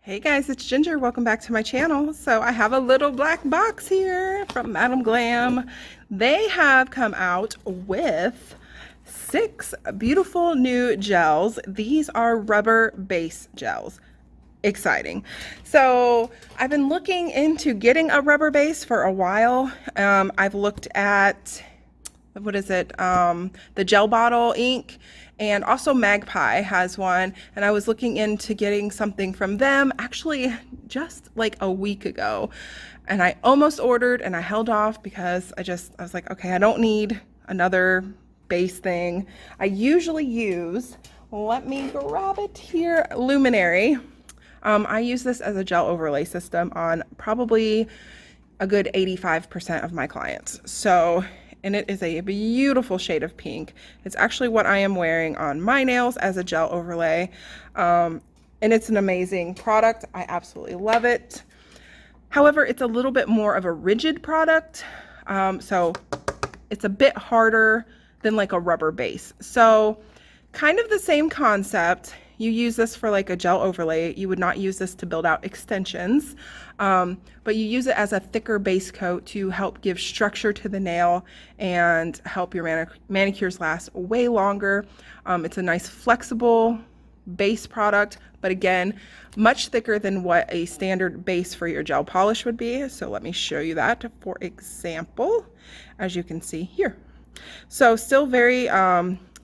Hey guys, it's Ginger. Welcome back to my channel. So I have a little black box here from Madam Glam. They have come out with 6 beautiful new gels. These are rubber base gels. Exciting. So I've been looking into getting a rubber base for a while. I've looked at the gel bottle ink, and also Magpie has one, and I was looking into getting something from them actually just like a week ago, and I almost ordered and I held off because I was like, okay, I don't need another base thing. I usually use, let me grab it here, Luminary. I use this as a gel overlay system on probably a good 85% of my clients. So, and it is a beautiful shade of pink. It's actually what I am wearing on my nails as a gel overlay. And it's an amazing product. I absolutely love it. However, it's a little bit more of a rigid product. So it's a bit harder than like a rubber base. So kind of the same concept. You use this for like a gel overlay. You would not use this to build out extensions, but you use it as a thicker base coat to help give structure to the nail and help your manicures last way longer. It's a nice flexible base product, but again, much thicker than what a standard base for your gel polish would be. So let me show you that, for example, as you can see here. So still very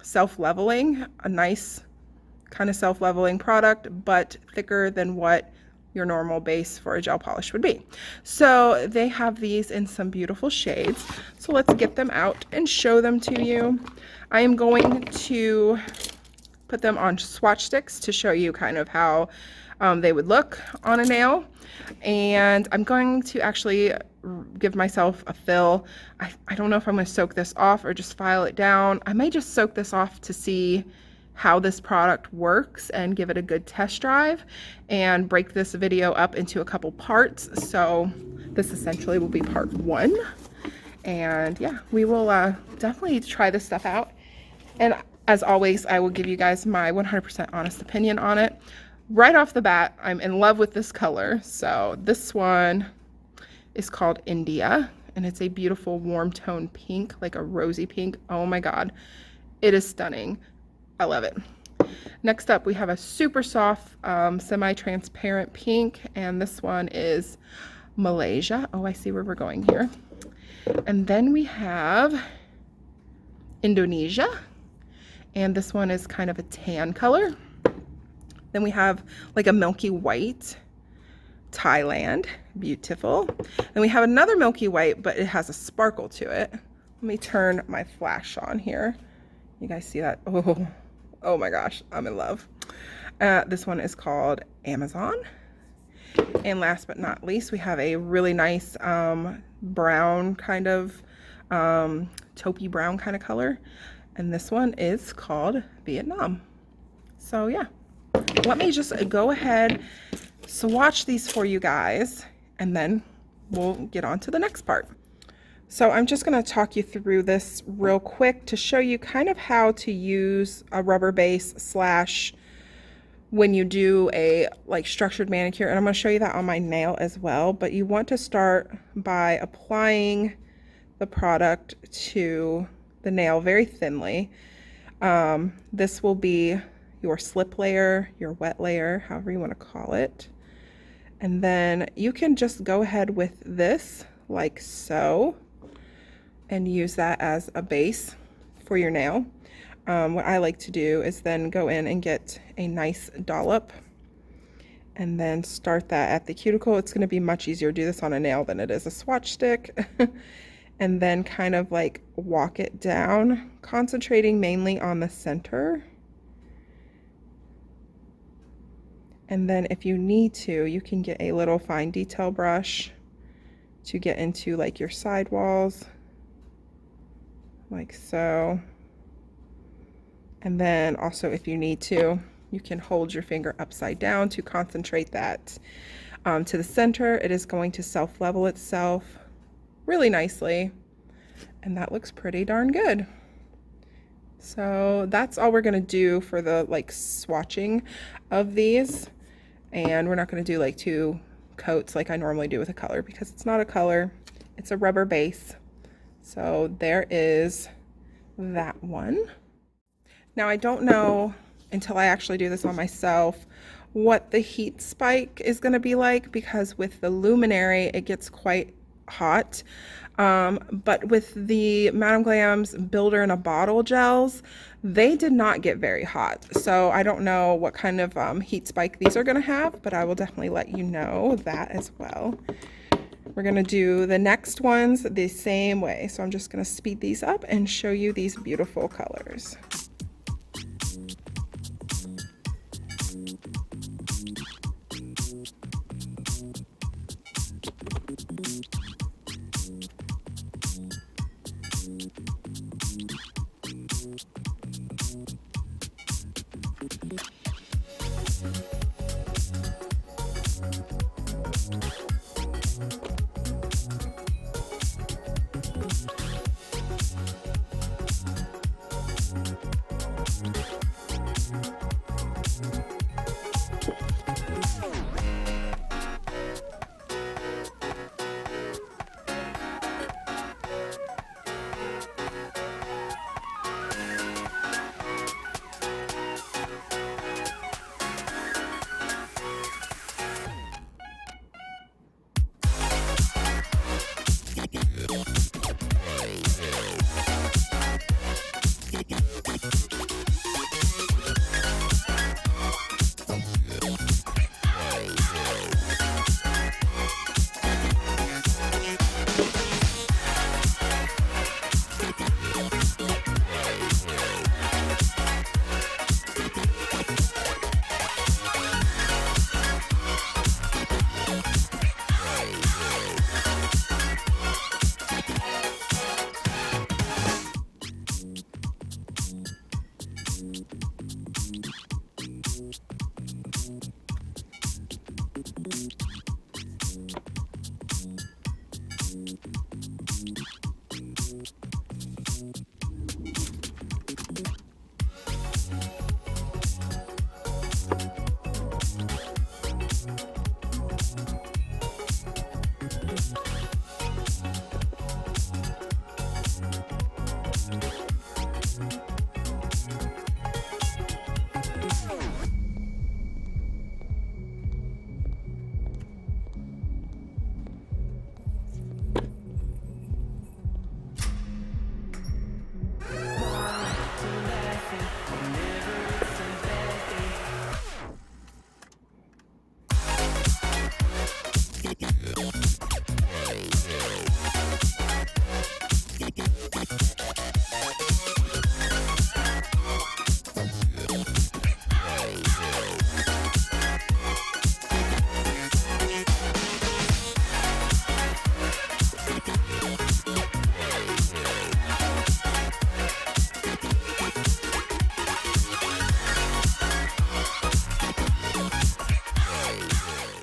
self-leveling, a nice kind of self-leveling product, but thicker than what your normal base for a gel polish would be. So they have these in some beautiful shades. So let's get them out and show them to you. I am going to put them on swatch sticks to show you kind of how they would look on a nail. And I'm going to actually give myself a fill. I don't know if I'm going to soak this off or just file it down. I may just soak this off to see how this product works and give it a good test drive and break this video up into a couple parts. So this essentially will be part 1. And yeah, we will definitely try this stuff out. And as always, I will give you guys my 100% honest opinion on it. Right off the bat, I'm in love with this color. So this one is called India, and it's a beautiful warm tone pink, like a rosy pink. Oh my God, it is stunning. I love it. Next up, we have a super soft, semi-transparent pink, and this one is Malaysia. Oh, I see where we're going here. And then we have Indonesia, and this one is kind of a tan color. Then we have like a milky white, Thailand, beautiful. Then we have another milky white, but it has a sparkle to it. Let me turn my flash on here. You guys see that? Oh my gosh, I'm in love. This one is called Amazon. And last but not least, we have a really nice brown kind of, taupey brown kind of color. And this one is called Vietnam. So yeah, let me just go ahead, swatch these for you guys, and then we'll get on to the next part. So I'm just going to talk you through this real quick to show you kind of how to use a rubber base slash when you do a like structured manicure. And I'm going to show you that on my nail as well. But you want to start by applying the product to the nail very thinly. This will be your slip layer, your wet layer, however you want to call it. And then you can just go ahead with this like so, and use that as a base for your nail. What I like to do is then go in and get a nice dollop and then start that at the cuticle. It's going to be much easier to do this on a nail than it is a swatch stick. And then kind of like walk it down, concentrating mainly on the center. And then if you need to, you can get a little fine detail brush to get into like your sidewalls, like so. And then also if you need to, you can hold your finger upside down to concentrate that to the center. It is going to self-level itself really nicely, and that looks pretty darn good. So that's all we're gonna do for the like swatching of these. And we're not going to do like 2 coats like I normally do with a color because it's not a color, it's a rubber base. So there is that one. Now I don't know until I actually do this on myself what the heat spike is going to be like, because with the luminary it gets quite hot, but with the Madam Glam's builder in a bottle gels, they did not get very hot. So I don't know what kind of heat spike these are going to have, but I will definitely let you know that as well. We're going to do the next ones the same way, so I'm just going to speed these up and show you these beautiful colors.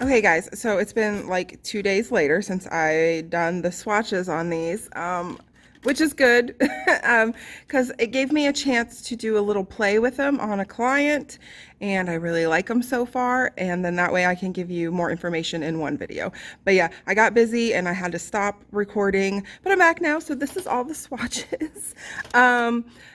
Okay guys, so it's been like 2 days later since I done the swatches on these, which is good because it gave me a chance to do a little play with them on a client, and I really like them so far, and then that way I can give you more information in one video. But yeah, I got busy and I had to stop recording, but I'm back now, so this is all the swatches.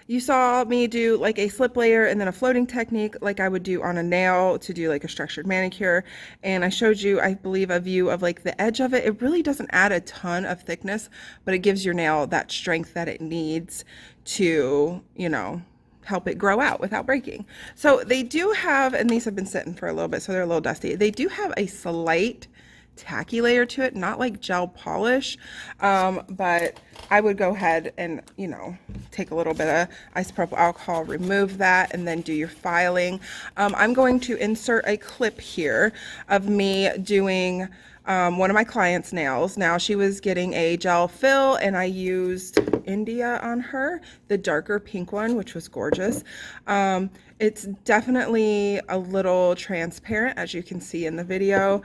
You saw me do like a slip layer and then a floating technique like I would do on a nail to do like a structured manicure, and I showed you, I believe, a view of like the edge of it. It really doesn't add a ton of thickness, but it gives your nail that strength that it needs to, you know, help it grow out without breaking. So they do have, and these have been sitting for a little bit, so they're a little dusty. They do have a slight tacky layer to it, not like gel polish, but I would go ahead and, you know, take a little bit of isopropyl alcohol, remove that, and then do your filing. I'm going to insert a clip here of me doing one of my clients' nails. Now, she was getting a gel fill, and I used India on her, the darker pink one, which was gorgeous. It's definitely a little transparent, as you can see in the video.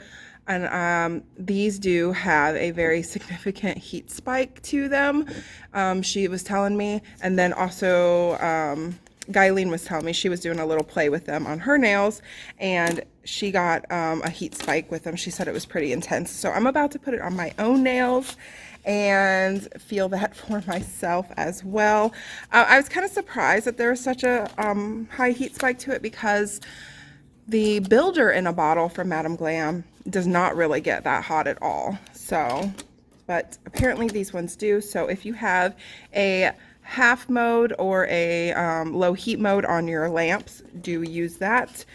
And these do have a very significant heat spike to them, she was telling me. And then also Guyleen was telling me she was doing a little play with them on her nails, and she got a heat spike with them. She said it was pretty intense. So I'm about to put it on my own nails and feel that for myself as well. I was kind of surprised that there was such a high heat spike to it, because the builder in a bottle from Madam Glam does not really get that hot at all. So, but apparently these ones do. So if you have a half mode or a low heat mode on your lamps, do use that.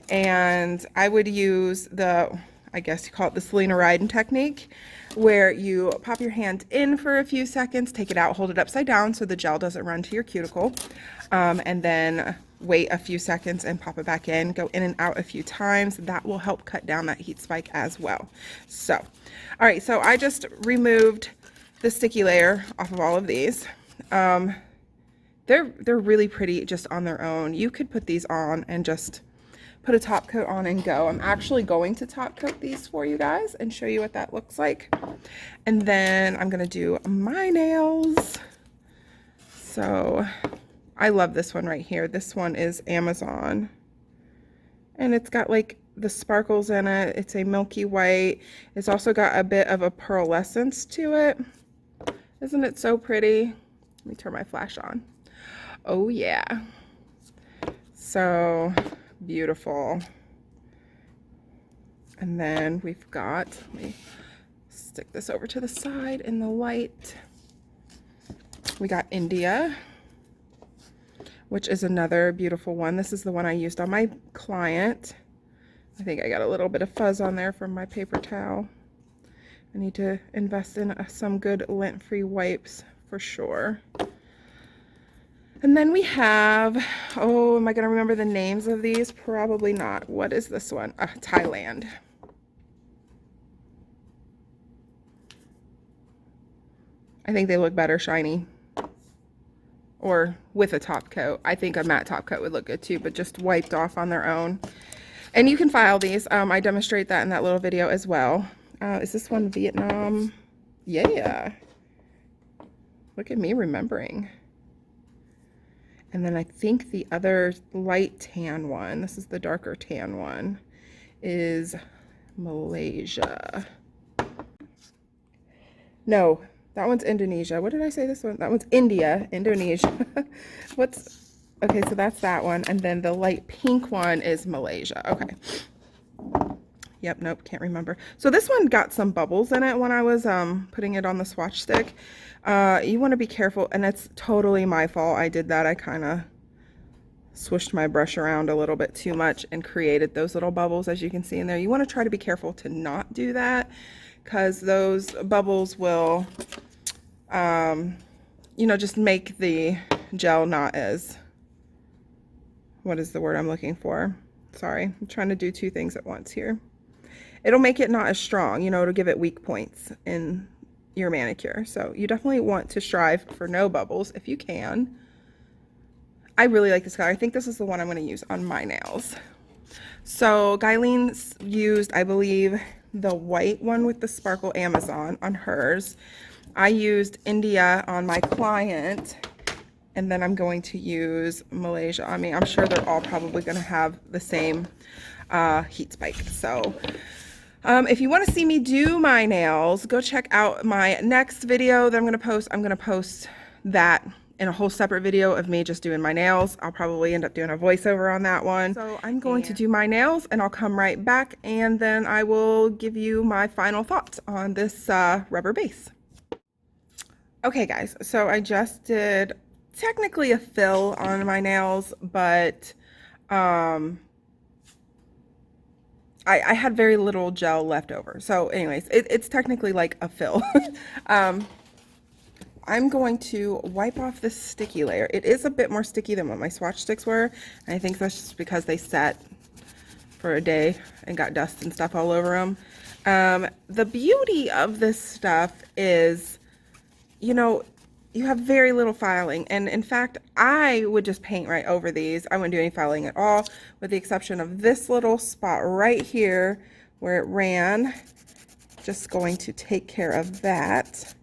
And I would use the, I guess you call it the Selena Ryden technique, where you pop your hand in for a few seconds, take it out, hold it upside down so the gel doesn't run to your cuticle, and then wait a few seconds and pop it back in. Go in and out a few times. That will help cut down that heat spike as well. So, all right, so I just removed the sticky layer off of all of these. They're really pretty just on their own. You could put these on and just put a top coat on and go. I'm actually going to top coat these for you guys and show you what that looks like. And then I'm gonna do my nails. So I love this one right here. This one is Amazon, and it's got like the sparkles in it. It's a milky white. It's also got a bit of a pearlescence to it. Isn't it so pretty? Let me turn my flash on. Oh yeah. So beautiful. And then we've got, let me stick this over to the side in the light. We got India, which is another beautiful one. This is the one I used on my client. I think I got a little bit of fuzz on there from my paper towel. I need to invest in some good lint-free wipes for sure. And then we have, oh, am I going to remember the names of these? Probably not. What is this one? Thailand. I think they look better shiny, or with a top coat. I think a matte top coat would look good too, but just wiped off on their own. And you can file these. I demonstrate that in that little video as well. Is this one Vietnam? Yeah. Look at me remembering. And then I think the other light tan one, this is the darker tan one, is Malaysia. No, that one's Indonesia. What did I say this one? That one's India, Indonesia. Okay, so that's that one. And then the light pink one is Malaysia. Okay. Yep, nope, can't remember. So this one got some bubbles in it when I was putting it on the swatch stick. You want to be careful, and it's totally my fault. I did that. I kind of swished my brush around a little bit too much and created those little bubbles, as you can see in there. You want to try to be careful to not do that, because those bubbles will, you know, just make the gel not as, what is the word I'm looking for? Sorry, I'm trying to do two things at once here. It'll make it not as strong, you know, to give it weak points in your manicure. So you definitely want to strive for no bubbles if you can. I really like this color. I think this is the one I'm going to use on my nails. So Guyleen used, I believe, the white one with the sparkle Amazon on hers. I used India on my client, and then I'm going to use Malaysia. I mean, I'm sure they're all probably going to have the same heat spike. So if you want to see me do my nails, go check out my next video that I'm going to post. I'm going to post that in a whole separate video of me just doing my nails. I'll probably end up doing a voiceover on that one. So I'm going to do my nails, and I'll come right back, and then I will give you my final thoughts on this rubber base. Okay guys, so I just did technically a fill on my nails, but I had very little gel left over. So anyways, it's technically like a fill. I'm going to wipe off this sticky layer. It is a bit more sticky than what my swatch sticks were. And I think that's just because they sat for a day and got dust and stuff all over them. The beauty of this stuff is, you know, you have very little filing, and in fact I would just paint right over these. I wouldn't do any filing at all, with the exception of this little spot right here where it ran. Just going to take care of that,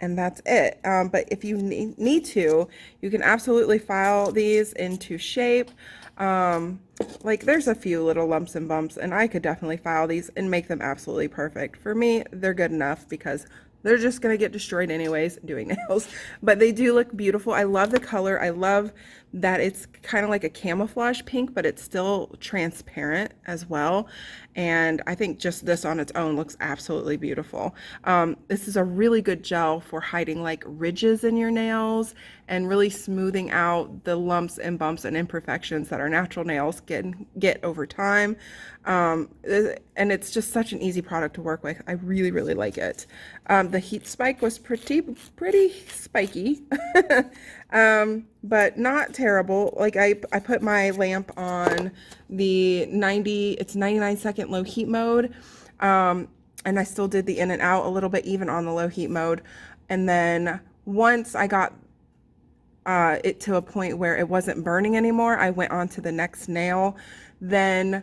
and that's it. But if you need to, you can absolutely file these into shape. Like there's a few little lumps and bumps, and I could definitely file these and make them absolutely perfect. For me, they're good enough because they're just gonna get destroyed anyways doing nails, but they do look beautiful. I love the color. I love that it's kind of like a camouflage pink, but it's still transparent as well. And I think just this on its own looks absolutely beautiful. This is a really good gel for hiding like ridges in your nails and really smoothing out the lumps and bumps and imperfections that our natural nails get over time. And it's just such an easy product to work with. I really, really like it. The heat spike was pretty spiky, but not terrible. Like I put my lamp on the it's 99-second low heat mode. And I still did the in and out a little bit even on the low heat mode. And then once I got it to a point where it wasn't burning anymore, I went on to the next nail. Then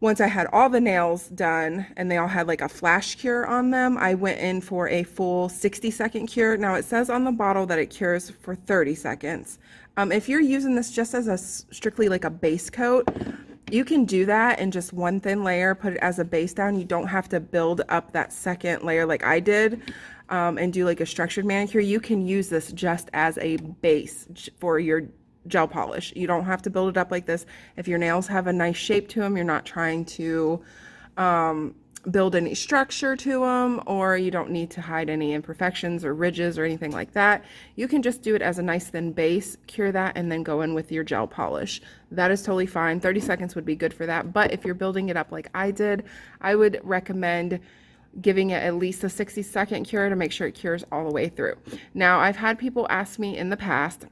once I had all the nails done and they all had like a flash cure on them, I went in for a full 60-second cure. Now it says on the bottle that it cures for 30 seconds. If you're using this just as a strictly like a base coat, you can do that in just one thin layer, put it as a base down. You don't have to build up that second layer like I did and do like a structured manicure. You can use this just as a base for your gel polish. You don't have to build it up like this. If your nails have a nice shape to them, you're not trying to build any structure to them, or you don't need to hide any imperfections or ridges or anything like that. You can just do it as a nice thin base, cure that, and then go in with your gel polish. That is totally fine. 30 seconds would be good for that. But if you're building it up like I did, I would recommend giving it at least a 60-second cure to make sure it cures all the way through. Now, I've had people ask me in the past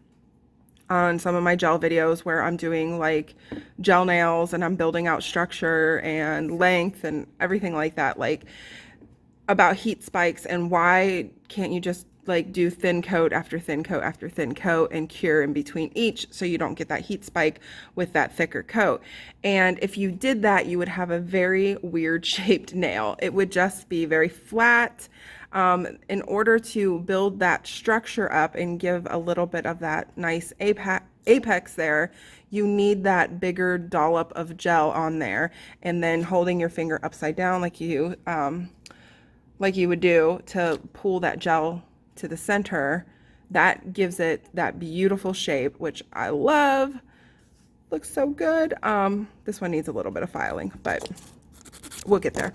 on some of my gel videos where I'm doing like gel nails and I'm building out structure and length and everything like that, like about heat spikes and why can't you just like do thin coat after thin coat after thin coat and cure in between each so you don't get that heat spike with that thicker coat. And if you did that, you would have a very weird shaped nail. It would just be very flat. In order to build that structure up and give a little bit of that nice apex there, you need that bigger dollop of gel on there, and then holding your finger upside down like you would do to pull that gel to the center. That gives it that beautiful shape, which I love. Looks so good. This one needs a little bit of filing, but we'll get there.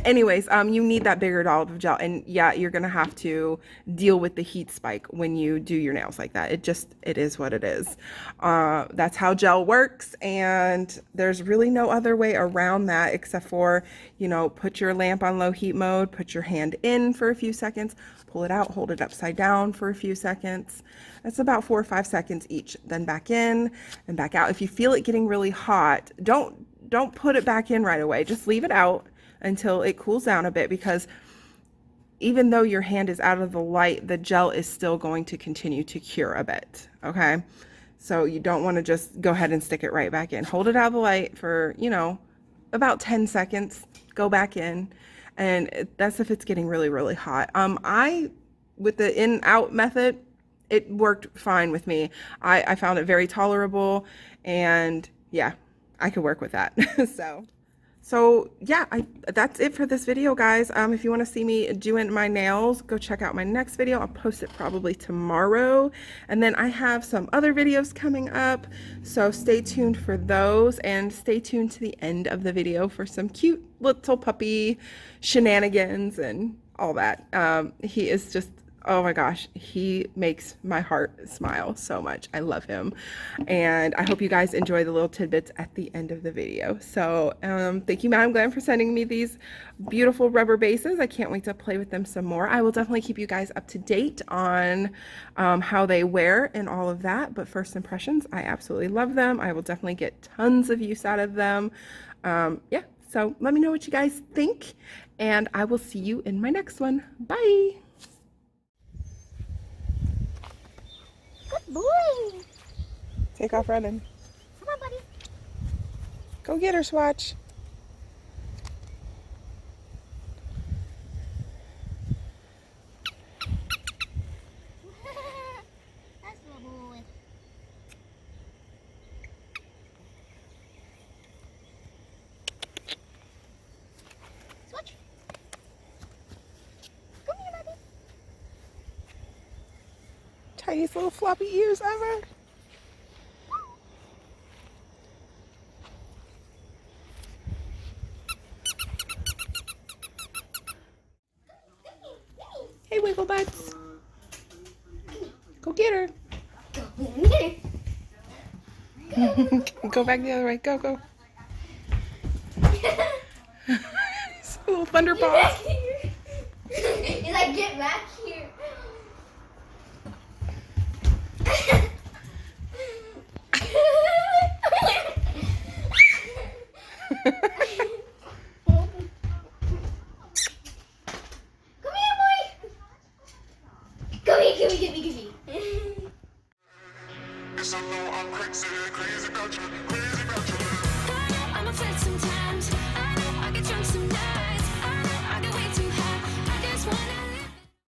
Anyways, you need that bigger dollop of gel, and yeah, you're gonna have to deal with the heat spike when you do your nails like that. It is what it is. That's how gel works, and there's really no other way around that except for, you know, put your lamp on low heat mode, put your hand in for a few seconds, pull it out, hold it upside down for a few seconds. That's about 4 or 5 seconds each, then back in and back out. If you feel it getting really hot, don't put it back in right away. Just leave it out until it cools down a bit, because even though your hand is out of the light, the gel is still going to continue to cure a bit, okay? So you don't want to just go ahead and stick it right back in. Hold it out of the light for, you know, about 10 seconds, go back in, and that's if it's getting really, really hot. With the in-out method, it worked fine with me. I found it very tolerable, and yeah, I could work with that. So yeah, that's it for this video, guys. If you want to see me doing my nails, go check out my next video. I'll post it probably tomorrow. And then I have some other videos coming up, so stay tuned for those, and stay tuned to the end of the video for some cute little puppy shenanigans and all that. He is just, oh my gosh, he makes my heart smile so much. I love him. And I hope you guys enjoy the little tidbits at the end of the video. So thank you, Madam Glam, for sending me these beautiful rubber bases. I can't wait to play with them some more. I will definitely keep you guys up to date on how they wear and all of that. But first impressions, I absolutely love them. I will definitely get tons of use out of them. Yeah, so let me know what you guys think, and I will see you in my next one. Bye. Good boy. Take off running. Come on, buddy. Go get her, Swatch. tiniest little floppy ears ever. Hey, Wiggle Butts. Go get her. Go back the other way. Go, go. Little thunder paws. He's like, get back here. Come here, boy. Come here, come here, come here, come here. Yes, I know I'm crazy about you.